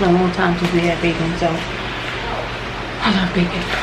been a long time since we had bacon, so I love bacon.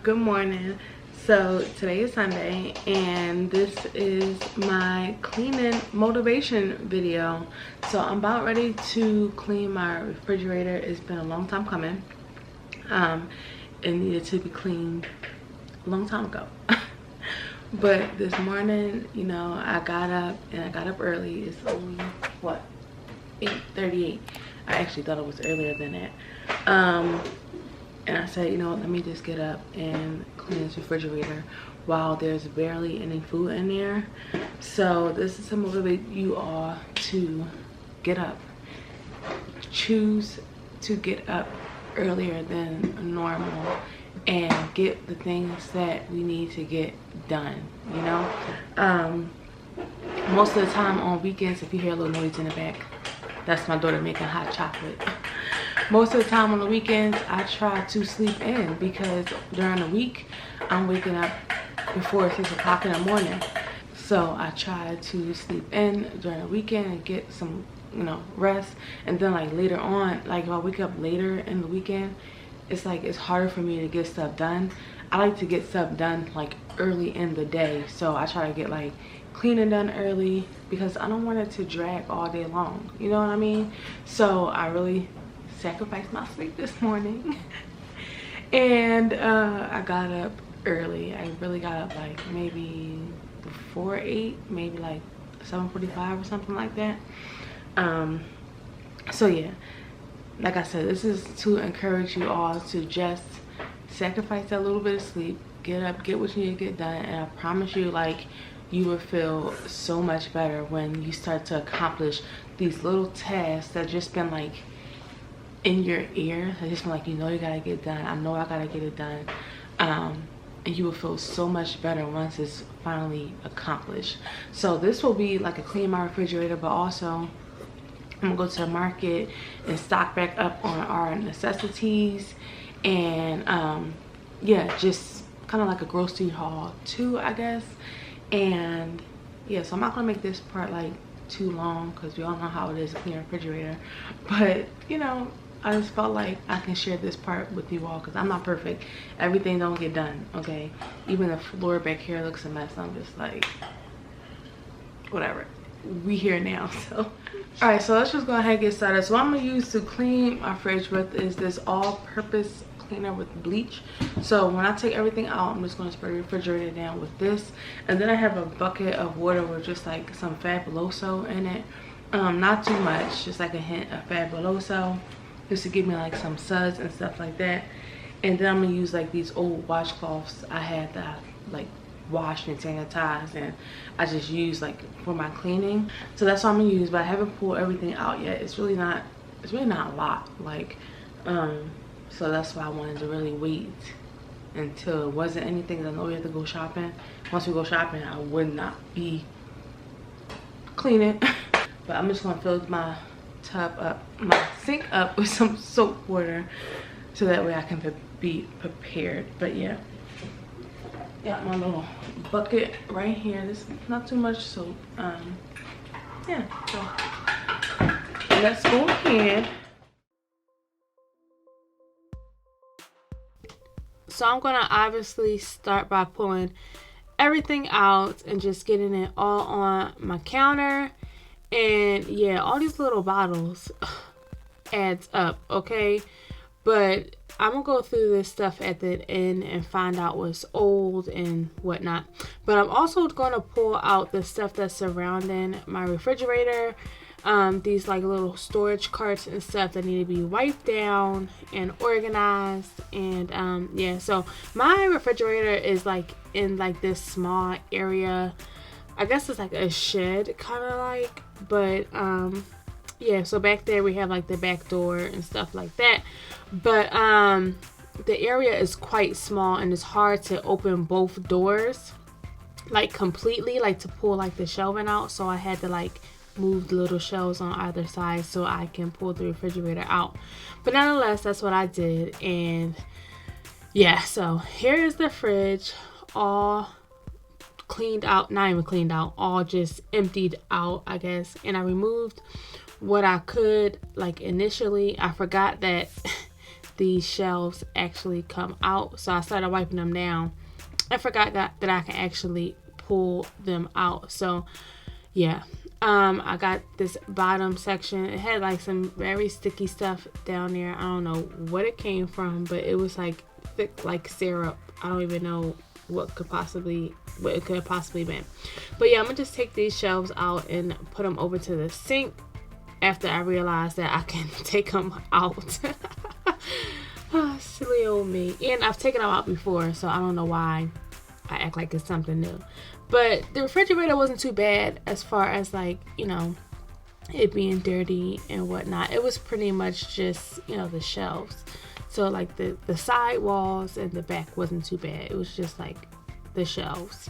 Good morning. So today is Sunday and this is my cleaning motivation video. So I'm about ready to clean my refrigerator. It's been a long time coming. It needed to be cleaned a long time ago. But this morning, you know, I got up early. It's only what, 8:38. I actually thought it was earlier than that. And I said, you know, let me just get up and clean this refrigerator while there's barely any food in there. So this is to motivate you all to get up. Choose to get up earlier than normal and get the things that we need to get done, you know? Most of the time on weekends, if you hear a little noise in the back, that's my daughter making hot chocolate. Most of the time on the weekends, I try to sleep in because during the week, I'm waking up before 6 o'clock in the morning. So I try to sleep in during the weekend and get some, you know, rest. And then like later on, like if I wake up later in the weekend, it's like it's harder for me to get stuff done. I like to get stuff done like early in the day. So I try to get like cleaning done early because I don't want it to drag all day long. You know what I mean? So I really sacrificed my sleep this morning. And I got up early. I really got up like maybe before 8, maybe like 7:45 or something like that. So yeah, like I said, this is to encourage you all to just sacrifice that little bit of sleep, get up, get what you need to get done, and I promise you, like, you will feel so much better when you start to accomplish these little tasks that just been like in your ear. I just feel like, you know, you gotta get done. I know I gotta get it done. And you will feel so much better once it's finally accomplished. So this will be like a clean my refrigerator, but also I'm gonna go to the market and stock back up on our necessities. And yeah, just kind of like a grocery haul too, I guess. And yeah, so I'm not gonna make this part like too long because we all know how it is to clean a refrigerator. But you know, I just felt like I can share this part with you all because I'm not perfect. Everything don't get done, okay? Even the floor back here looks a mess. I'm just like, whatever. We here now, so. All right, so let's just go ahead and get started. So what I'm gonna use to clean my fridge with is this all-purpose cleaner with bleach. So when I take everything out, I'm just gonna spray the refrigerator down with this. And then I have a bucket of water with just like some Fabuloso in it. Not too much, just like a hint of Fabuloso, just to give me like some suds and stuff like that. And then I'm gonna use like these old washcloths I had that I like washed and sanitized, and I just use like for my cleaning. So that's what I'm gonna use, but I haven't pulled everything out yet. It's really not a lot, like so that's why I wanted to really wait until it wasn't anything. I know we have to go shopping. Once we go shopping, I would not be cleaning. But I'm just gonna fill my tub up, my sink up with some soap water so that way I can be prepared. But yeah, got my little bucket right here. This is not too much soap. Yeah, so let's go ahead. So I'm gonna obviously start by pulling everything out and just getting it all on my counter. And yeah, all these little bottles adds up, okay? But I'm gonna go through this stuff at the end and find out what's old and whatnot. But I'm also gonna pull out the stuff that's surrounding my refrigerator. These like little storage carts and stuff that need to be wiped down and organized. And yeah, so my refrigerator is like in like this small area. I guess it's like a shed kind of like, but yeah, so back there we have like the back door and stuff like that. But the area is quite small and it's hard to open both doors. like completely, like to pull like the shelving out, so I had to like move the little shelves on either side so I can pull the refrigerator out. But nonetheless, that's what I did. And yeah, so here is the fridge, all cleaned out, not even cleaned out, all just emptied out, I guess. And I removed what I could. Like initially I forgot that these shelves actually come out, so I started wiping them down. I forgot that I can actually pull them out. So yeah, I got this bottom section. It had like some very sticky stuff down there. I don't know what it came from, but it was like thick like syrup. I don't even know what it could have possibly been. But yeah, I'm gonna just take these shelves out and put them over to the sink after I realized that I can take them out. Oh, silly old me. And I've taken them out before, so I don't know why I act like it's something new. But the refrigerator wasn't too bad as far as like, you know, it being dirty and whatnot. It was pretty much just, you know, the shelves. So like the side walls and the back wasn't too bad. It was just like the shelves.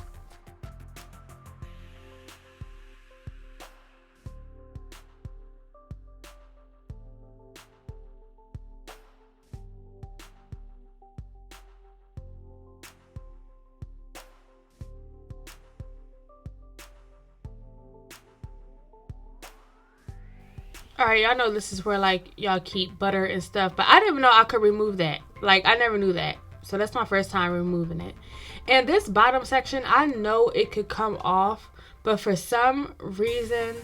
Alright, y'all know this is where like y'all keep butter and stuff, but I didn't even know I could remove that. Like I never knew that. So that's my first time removing it. And this bottom section, I know it could come off, but for some reason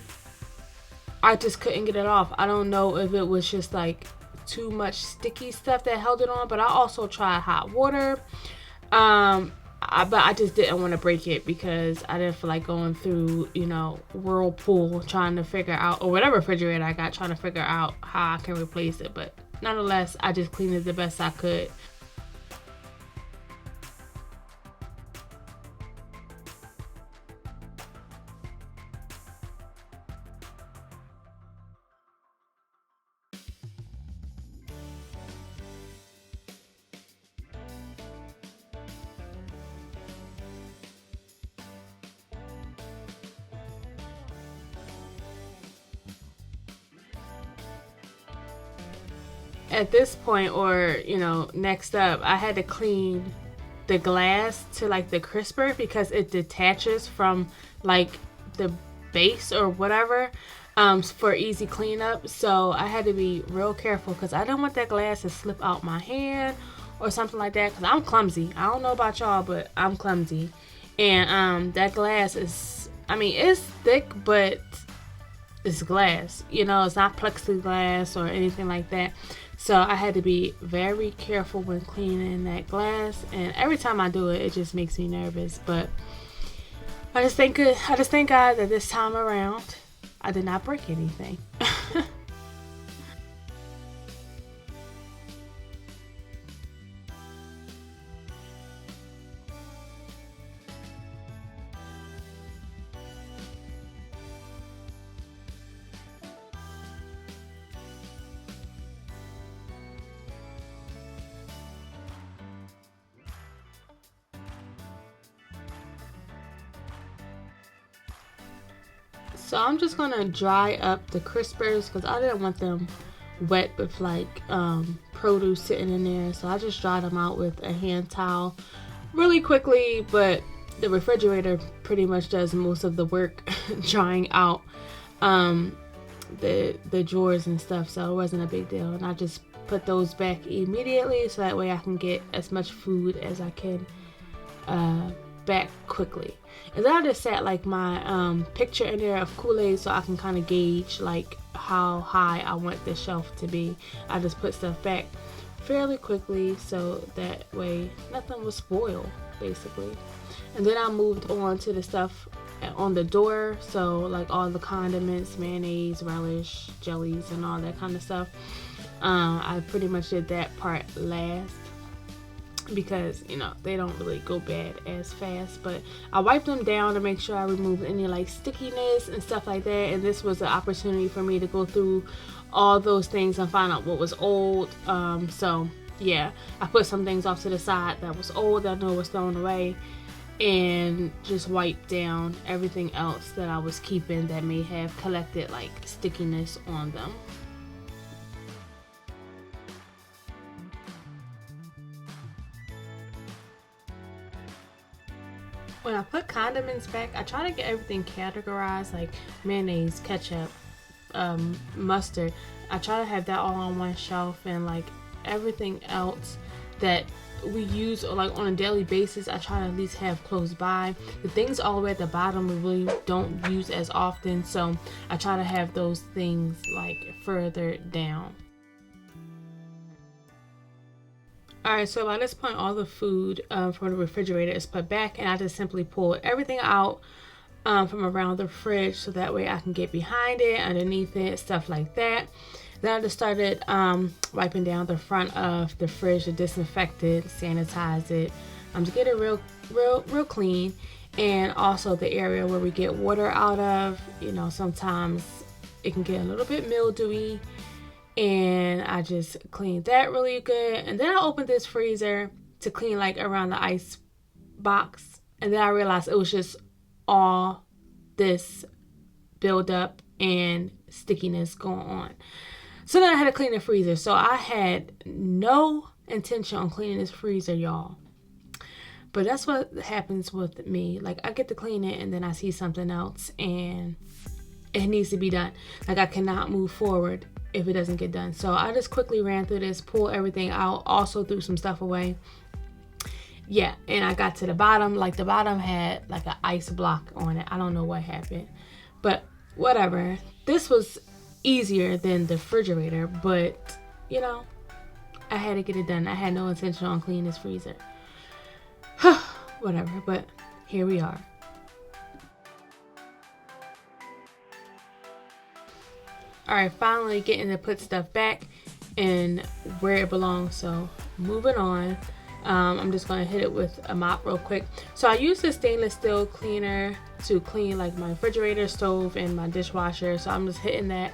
I just couldn't get it off. I don't know if it was just like too much sticky stuff that held it on, but I also tried hot water. But I just didn't want to break it because I didn't feel like going through, you know, Whirlpool trying to figure out, or whatever refrigerator I got, trying to figure out how I can replace it. But nonetheless, I just cleaned it the best I could. At this point, or you know, next up, I had to clean the glass to like the crisper because it detaches from like the base or whatever, for easy cleanup. So I had to be real careful because I didn't want that glass to slip out my hand or something like that, because I'm clumsy. I don't know about y'all, but I'm clumsy. And that glass is, I mean, it's thick, but it's glass, you know, it's not plexiglass or anything like that. So I had to be very careful when cleaning that glass, and every time I do it, it just makes me nervous. But I just thank God that this time around I did not break anything. So I'm just gonna dry up the crispers because I didn't want them wet with like produce sitting in there. So I just dried them out with a hand towel really quickly, but the refrigerator pretty much does most of the work drying out the drawers and stuff, so it wasn't a big deal. And I just put those back immediately so that way I can get as much food as I can back quickly. And then I just set like my picture in there of Kool-Aid so I can kind of gauge like how high I want the shelf to be. I just put stuff back fairly quickly so that way nothing will spoil basically. And then I moved on to the stuff on the door, so like all the condiments, mayonnaise, relish, jellies, and all that kind of stuff. I pretty much did that part last because, you know, they don't really go bad as fast. But I wiped them down to make sure I removed any like stickiness and stuff like that. And this was an opportunity for me to go through all those things and find out what was old. So yeah, I put some things off to the side that was old that I know was thrown away. and just wipe down everything else that I was keeping that may have collected like stickiness on them. When I put condiments back, I try to get everything categorized, like mayonnaise, ketchup, mustard. I try to have that all on one shelf, and like everything else that we use like on a daily basis, I try to at least have close by. The things all the way at the bottom we really don't use as often, so I try to have those things like further down. Alright, so by this point all the food from the refrigerator is put back, and I just simply pull everything out from around the fridge so that way I can get behind it, underneath it, stuff like that. Then I just started wiping down the front of the fridge to disinfect it, sanitize it, to get it real clean. And also the area where we get water out of, you know, sometimes it can get a little bit mildewy, and I just cleaned that really good. And then I opened this freezer to clean like around the ice box, and then I realized it was just all this buildup and stickiness going on. So then I had to clean the freezer. So I had no intention on cleaning this freezer, y'all. But that's what happens with me. Like, I get to clean it and then I see something else and it needs to be done. Like, I cannot move forward if it doesn't get done. So I just quickly ran through this, pulled everything out, also threw some stuff away. Yeah, and I got to the bottom. Like, the bottom had like an ice block on it. I don't know what happened, but whatever. This was easier than the refrigerator, but you know, I had to get it done. I had no intention on cleaning this freezer. Whatever, but here we are. Alright, finally getting to put stuff back and where it belongs. So moving on. I'm just going to hit it with a mop real quick. So I use this stainless steel cleaner to clean like my refrigerator, stove, and my dishwasher. So I'm just hitting the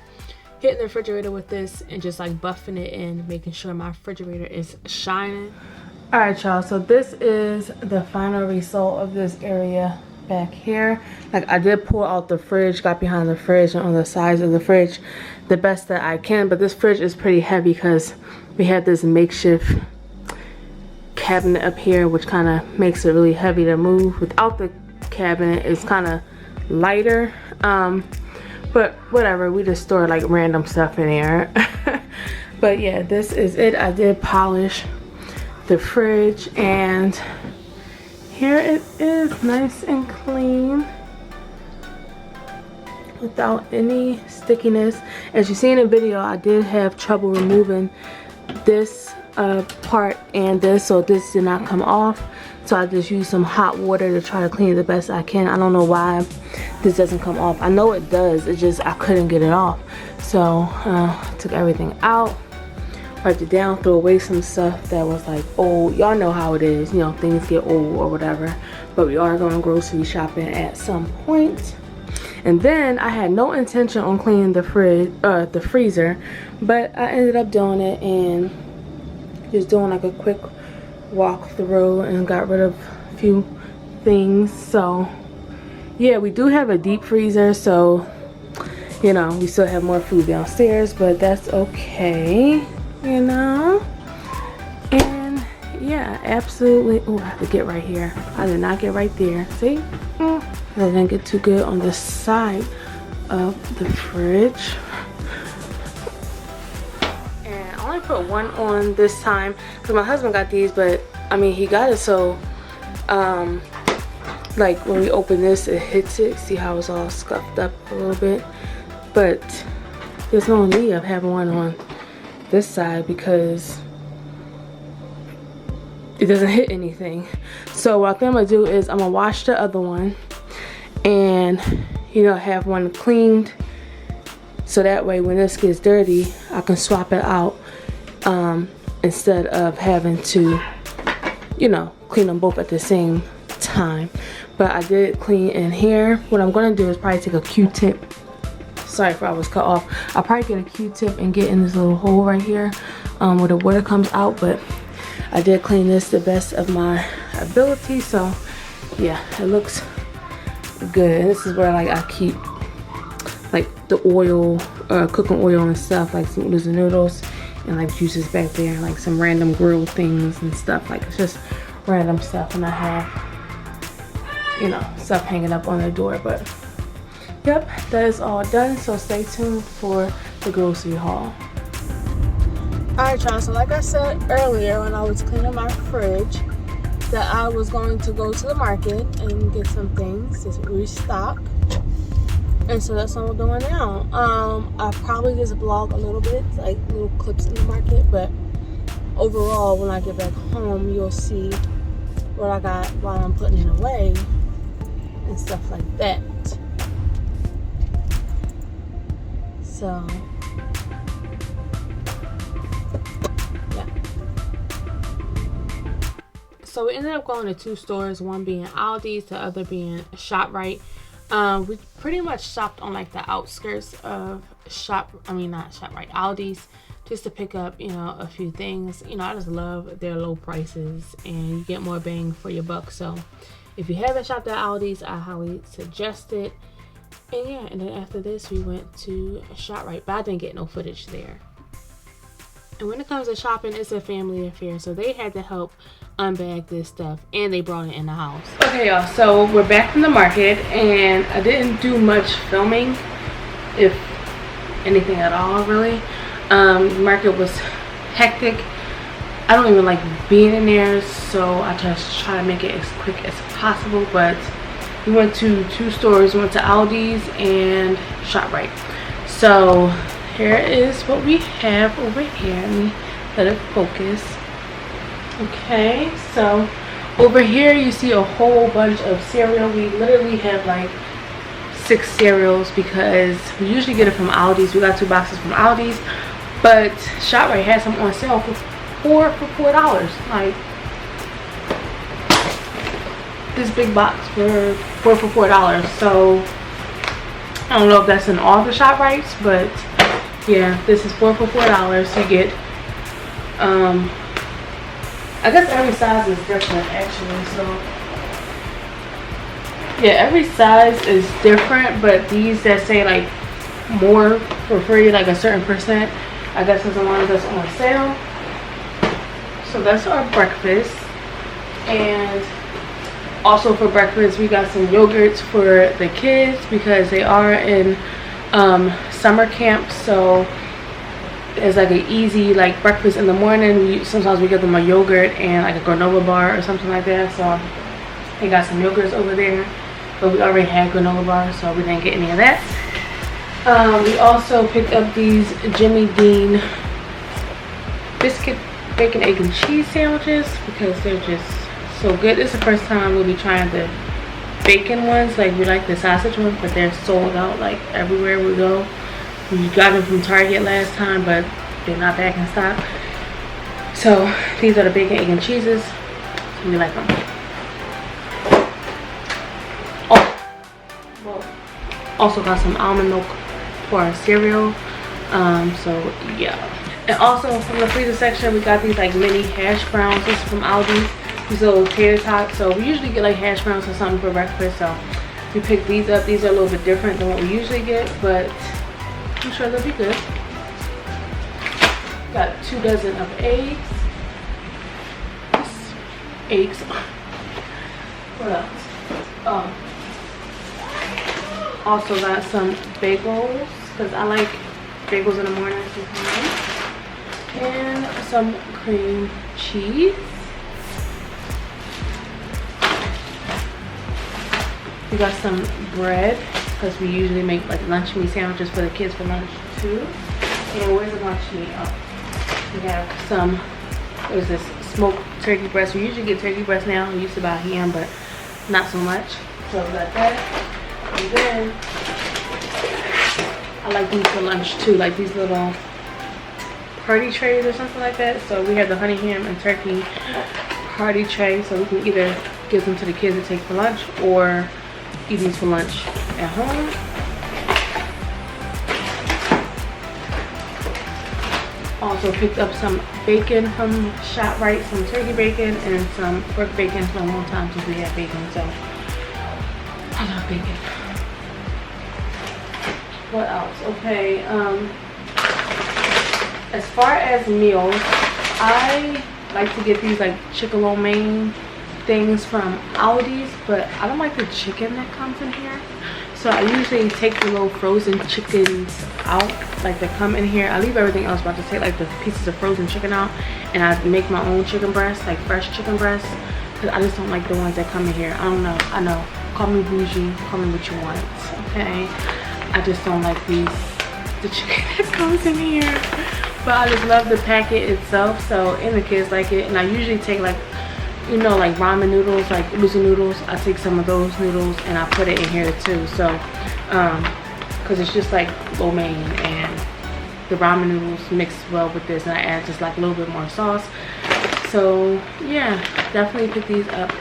refrigerator with this and just like buffing it in, making sure my refrigerator is shining. Alright, y'all, so this is the final result of this area back here. Like, I did pull out the fridge, got behind the fridge and on the sides of the fridge the best that I can, but this fridge is pretty heavy because we have this makeshift cabinet up here, which kind of makes it really heavy to move. Without the cabinet, it's kind of lighter, but whatever, we just store like random stuff in there. But yeah, this is it. I did polish the fridge and here it is, nice and clean without any stickiness. As you see in the video, I did have trouble removing this part and this, so this did not come off. So I just used some hot water to try to clean it the best I can. I don't know why this doesn't come off. I know it does, it's just I couldn't get it off. So took everything out, wiped it down, threw away some stuff that was like old. Y'all know how it is, you know, things get old or whatever. But we are going grocery shopping at some point. And then I had no intention on cleaning the freezer, but I ended up doing it and just doing like a quick walk through and got rid of a few things. So yeah, we do have a deep freezer, so you know, we still have more food downstairs, but that's okay, you know. And yeah, absolutely. Oh, I have to get right here. I did not get right there. See? I didn't get too good on the side of the fridge. And I only put one on this time because my husband got these, but I mean, he got it so like when we open this, it hits it. See how it's all scuffed up a little bit? But there's no need of having one on this side because it doesn't hit anything. So what I'm gonna do is I'm gonna wash the other one and, you know, have one cleaned, so that way when this gets dirty I can swap it out instead of having to, you know, clean them both at the same time. But I did clean in here. What I'm gonna do is probably take a Q-tip. Sorry if I was cut off. I'll probably get a Q-tip and get in this little hole right here where the water comes out. But I did clean this the best of my ability, so yeah, it looks good. And this is where like I keep like the oil, cooking oil and stuff, like some oodles and noodles, and like juices back there, like some random grill things and stuff. Like it's just random stuff, and I have, you know, stuff hanging up on the door. But yep, that is all done. So stay tuned for the grocery haul. Alright y'all, so like I said earlier when I was cleaning my fridge, that I was going to go to the market and get some things to restock. And so that's what I'm doing now. I probably just vlog a little bit, like little clips in the market, but overall when I get back home you'll see what I got while I'm putting it away and stuff like that. So yeah. So we ended up going to 2 stores, one being Aldi's, the other being ShopRite. We pretty much shopped on like the outskirts of Aldi's, just to pick up, you know, a few things. You know, I just love their low prices and you get more bang for your buck. So if you haven't shopped at Aldi's, I highly suggest it. And yeah, and then after this we went to ShopRite, but I didn't get no footage there. And when it comes to shopping, it's a family affair, so they had to help unbag this stuff and they brought it in the house. Okay y'all, so we're back from the market and I didn't do much filming, if anything at all really. The market was hectic. I don't even like being in there, so I just try to make it as quick as possible. But we went to 2 stores. We went to Aldi's and ShopRite. So here is what we have over here. Let me let it focus. Okay, so over here you see a whole bunch of cereal. We literally have like 6 cereals because we usually get it from Aldi's. We got 2 boxes from Aldi's, but ShopRite had some on sale for $4. Like this big box for $4. So I don't know if that's in all the ShopRites, but yeah, this is $4 for $4. You get I guess every size is different actually, so yeah, every size is different, but these that say like more for free, like a certain percent, I guess is the ones that's on sale. So that's our breakfast. And also for breakfast we got some yogurts for the kids because they are in summer camp, so it's like an easy like breakfast in the morning. Sometimes we get them a yogurt and like a granola bar or something like that. So they got some yogurts over there, but we already had granola bars, so we didn't get any of that. We also picked up these Jimmy Dean biscuit, bacon, egg, and cheese sandwiches because they're just so good. This is the first time we'll be trying the bacon ones. Like we like the sausage ones, but they're sold out like everywhere we go. We got them from Target last time, but they're not back in stock. So these are the bacon, egg, and cheeses. So we like them. Also got some almond milk for our cereal. So yeah. And also from the freezer section, we got these like mini hash browns. This is from Aldi. These little tater tots. So we usually get like hash browns or something for breakfast. So we picked these up. These are a little bit different than what we usually get, but I'm sure they'll be good. Got 2 dozen of eggs. Eggs. What else? Also got some bagels because I like bagels in the morning sometimes. And some cream cheese. We got some bread because we usually make like lunch meat sandwiches for the kids for lunch too. And where's the lunch meat? Oh, we have some, what is this, smoked turkey breast. We usually get turkey breast now. We used to buy ham, but not so much. So we got that. And then I like these for lunch too, like these little party trays or something like that. So we have the honey ham and turkey party tray, so we can either give them to the kids to take for lunch or eat these for lunch at home. Also also picked up some bacon from ShopRite, some turkey bacon and some pork bacon. It's been a long time since we had bacon, so I love bacon. What else? Okay, as far as meals, I like to get these like chicken lo mein things from Aldi's, but I don't like the chicken that comes in here. So I usually take the little frozen chickens out, like they come in here. I leave everything else, but I just take like the pieces of frozen chicken out, and I make my own chicken breast, like fresh chicken breast, because I just don't like the ones that come in here. I don't know. I know. Call me bougie. Call me what you want. Okay. I just don't like the chicken that comes in here. But I just love the packet itself. So, and the kids like it. And I usually take like, you know, like ramen noodles, like Lucy noodles. I take some of those noodles and I put it in here too. So, because it's just like lo mein, and the ramen noodles mix well with this, and I add just like a little bit more sauce. So yeah, definitely pick these up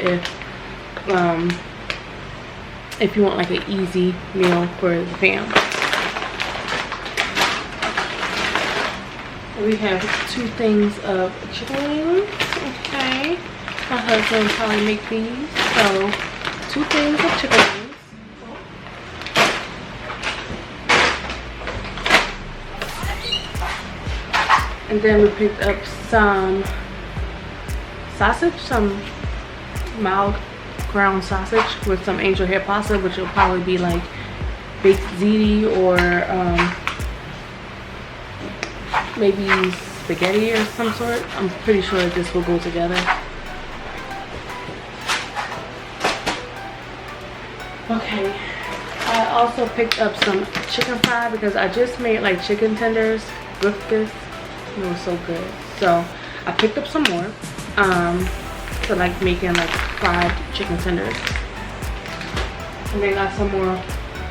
if you want like an easy meal for the fam. We have 2 things of chicken wings. Okay. My husband will probably make these. So 2 things of chicken wings. And then we picked up some sausage, some mild ground sausage with some angel hair pasta, which will probably be like baked ziti or maybe spaghetti or some sort. I'm pretty sure that this will go together. Okay, I also picked up some chicken fry because I just made like chicken tenders with this. It was so good. So I picked up some more for like making like fried chicken tenders. And then got some more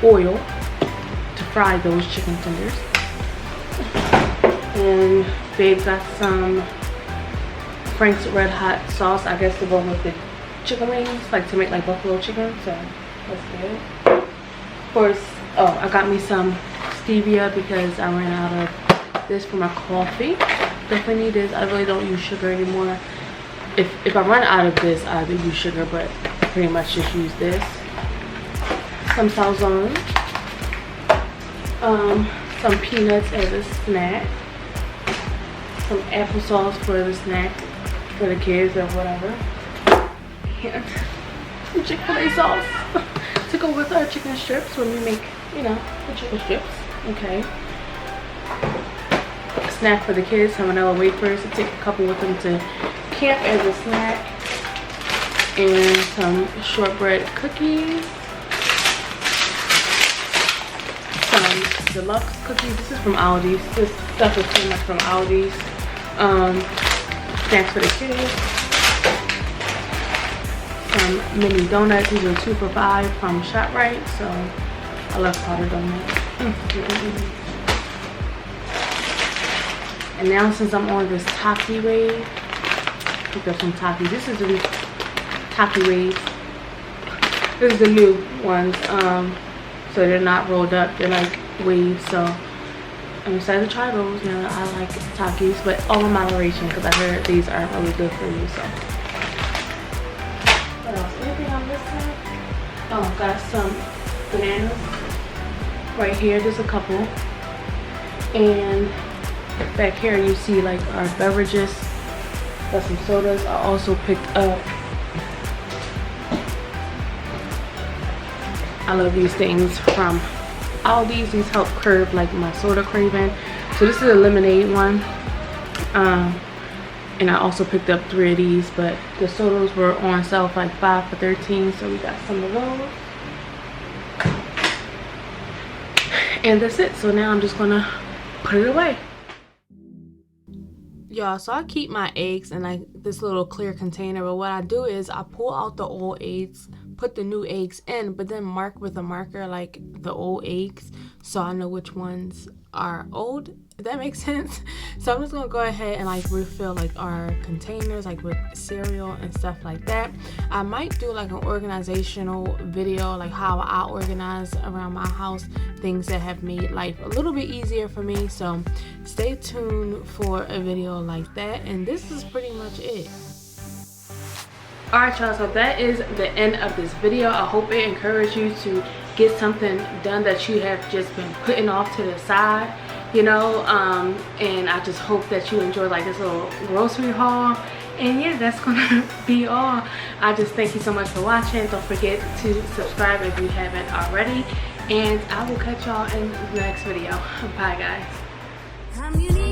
oil to fry those chicken tenders. And babe got some Frank's Red Hot sauce, I guess, to go with the chicken wings, like to make like buffalo chicken. So that's good. Of course, oh, I got me some stevia because I ran out of this for my coffee. Definitely need this. I really don't use sugar anymore. If I run out of this, I do use sugar, but I pretty much just use this. Some salzone, some peanuts as a snack, some applesauce for the snack for the kids or whatever, and some Chick-fil-A sauce to go with our chicken strips when we make, you know, the chicken strips. Okay. Snack for the kids, some vanilla wafers to take a couple with them to camp as a snack, and some shortbread cookies, some deluxe cookies. This is from Aldi's. This stuff is pretty much from Aldi's. Snacks for the kids, some mini donuts. These are 2 for $5 from ShopRite, so I love powdered donuts. And now since I'm on this Taki wave, pick up some Taki. This is the Taki wave. This is the new ones. So they're not rolled up, they're like waves. So I'm excited to try those now that I like Takis, but all in moderation because I heard these aren't really good for you. So what else? Anything on this side? Oh, got some bananas right here, just a couple. And back here you see like our beverages. Got some sodas. I also picked up, I love these things from Aldi's. These help curb like my soda craving. So this is a lemonade one. And I also picked up 3 of these, but the sodas were on sale for like 5 for $13, so we got some of those. And that's it. So now I'm just gonna put it away. Y'all, so I keep my eggs in like this little clear container, but what I do is I pull out the old eggs put the new eggs in, but then mark with a marker like the old eggs so I know which ones are old, if that makes sense. So I'm just gonna go ahead and like refill like our containers like with cereal and stuff like that. I might do like an organizational video, like how I organize around my house, things that have made life a little bit easier for me. So stay tuned for a video like that, and this is pretty much it. Alright y'all, so that is the end of this video. I hope it encouraged you to get something done that you have just been putting off to the side, you know, and I just hope that you enjoyed like this little grocery haul. And yeah, that's gonna be all. I just thank you so much for watching. Don't forget to subscribe if you haven't already, and I will catch y'all in the next video. Bye guys.